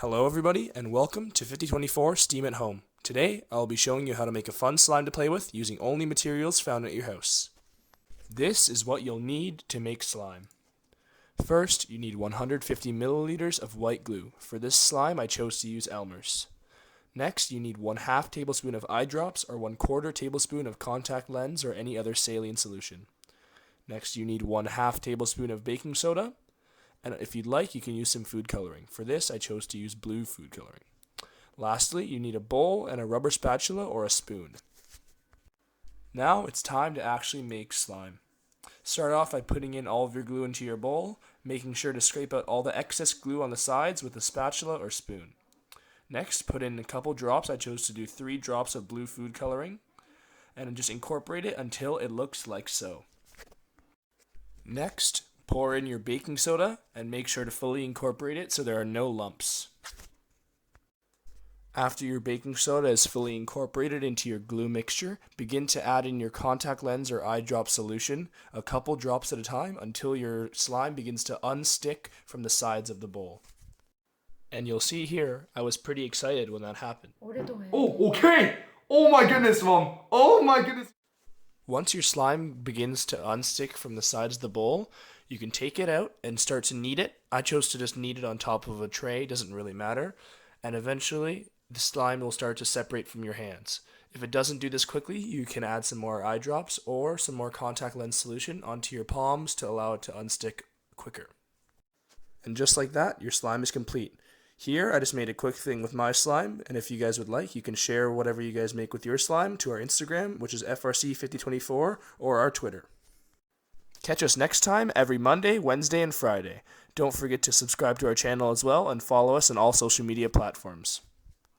Hello everybody and welcome to 5024 STEAM at Home. Today I'll be showing you how to make a fun slime to play with using only materials found at your house. This is what you'll need to make slime. First, you need 150 milliliters of white glue. For this slime I chose to use Elmer's. Next, you need 1/2 tablespoon of eye drops or 1/4 tablespoon of contact lens or any other saline solution. Next, you need 1/2 tablespoon of baking soda. And if you'd like, you can use some food coloring. For this, I chose to use blue food coloring. Lastly, you need a bowl and a rubber spatula or a spoon. Now it's time to actually make slime. Start off by putting in all of your glue into your bowl, making sure to scrape out all the excess glue on the sides with a spatula or spoon. Next, put in a couple drops. I chose to do 3 drops of blue food coloring, and just incorporate it until it looks like so. Next, pour in your baking soda and make sure to fully incorporate it so there are no lumps. After your baking soda is fully incorporated into your glue mixture, begin to add in your contact lens or eye drop solution, a couple drops at a time until your slime begins to unstick from the sides of the bowl. And you'll see here, I was pretty excited when that happened. Oh, okay! Oh my goodness, Mom! Oh my goodness! Once your slime begins to unstick from the sides of the bowl, you can take it out and start to knead it. I chose to just knead it on top of a tray, doesn't really matter. And eventually, the slime will start to separate from your hands. If it doesn't do this quickly, you can add some more eye drops or some more contact lens solution onto your palms to allow it to unstick quicker. And just like that, your slime is complete. Here, I just made a quick thing with my slime, and if you guys would like, you can share whatever you guys make with your slime to our Instagram, which is FRC5024, or our Twitter. Catch us next time every Monday, Wednesday, and Friday. Don't forget to subscribe to our channel as well and follow us on all social media platforms.